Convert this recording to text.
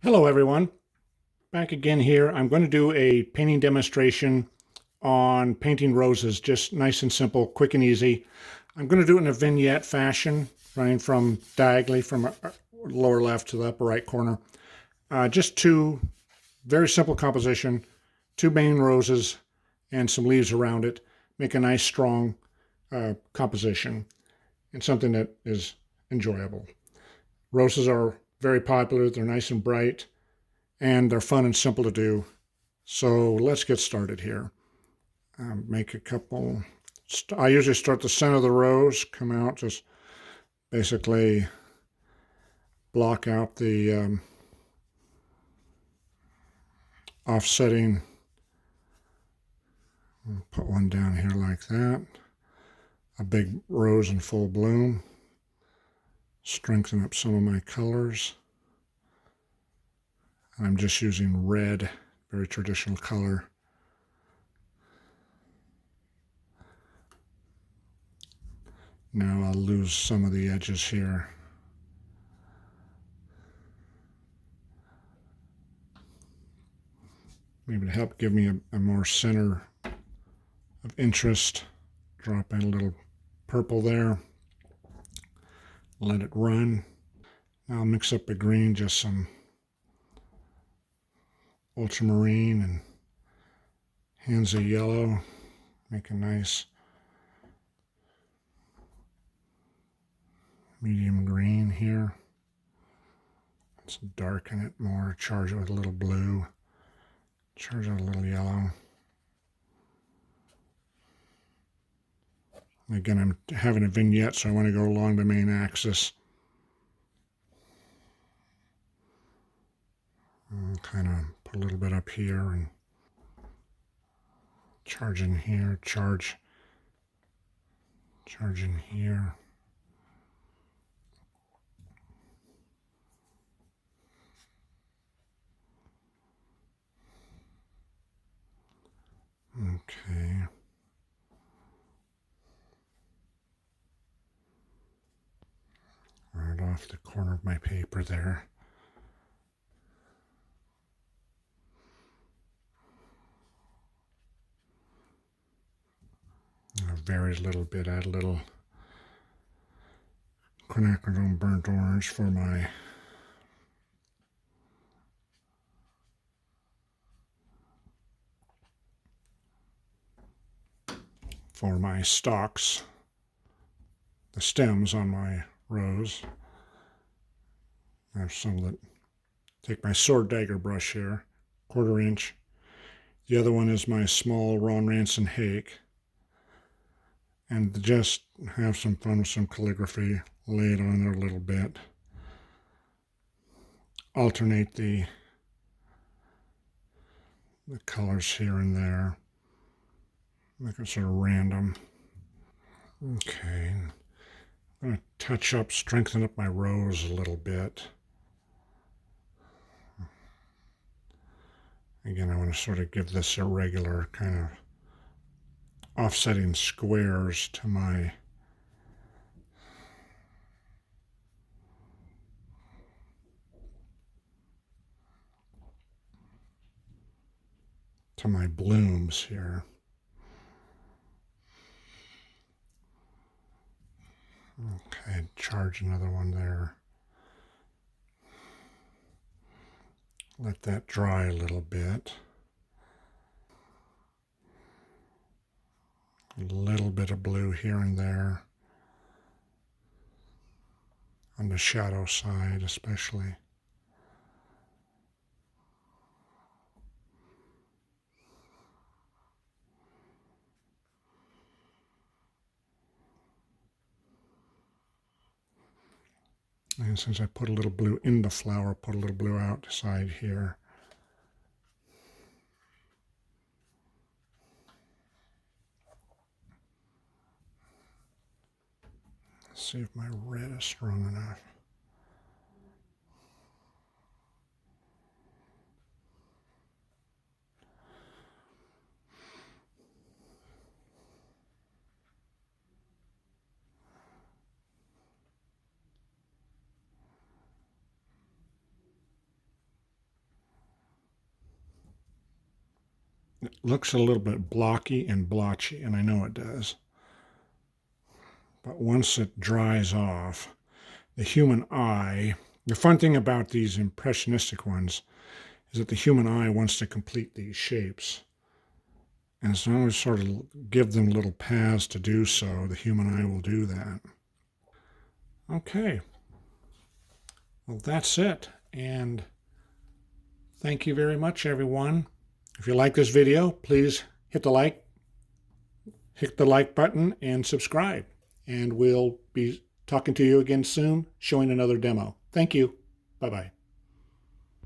Hello everyone, back again here. I'm going to do a painting demonstration on painting roses, just nice and simple, quick and easy. I'm going to do it in a vignette fashion, running from diagonally from lower left to the upper right corner. Just two, very simple composition, two main roses and some leaves around it. Make a nice strong composition and something that is enjoyable. Roses are very popular, they're nice and bright, and they're fun and simple to do. So let's get started here. Make a couple. I usually start the center of the rose, come out, just basically block out the offsetting. Put one down here like that. A big rose in full bloom. Strengthen up some of my colors. I'm just using red, very traditional color. Now I'll lose some of the edges here. Maybe to help give me a more center of interest, drop in a little purple there. Let it run. Now I'll mix up the green, just some ultramarine and hands of yellow. Make a nice medium green here. Let's darken it more, charge it with a little blue, charge it with a little yellow. Again, I'm having a vignette, so I want to go along the main axis. Kind of put a little bit up here and charge in here, charge in here. Okay. Right off the corner of my paper there. Varies a little bit, add a little quinacridone burnt orange for my stalks, the stems on my rose. I have some that take my sword dagger brush here, 1/4 inch. The other one is my small Ron Ranson hake. And just have some fun with some calligraphy, lay it on there a little bit. Alternate the colors here and there. Make it sort of random. Okay, I'm going to touch up, strengthen up my rose a little bit. Again, I want to sort of give this a regular kind of offsetting squares to my blooms here. Okay, charge another one there. Let that dry a little bit. A little bit of blue here and there. On the shadow side especially. And since I put a little blue in the flower, put a little blue outside here. Let's see if my red is strong enough. It looks a little bit blocky and blotchy, and I know it does. But once it dries off, the human eye, the fun thing about these impressionistic ones is that the human eye wants to complete these shapes. And as long as sort of give them little paths to do so, the human eye will do that. Okay. Well, that's it. And thank you very much, everyone. If you like this video, please hit the like button and subscribe. And we'll be talking to you again soon, showing another demo. Thank you. Bye-bye.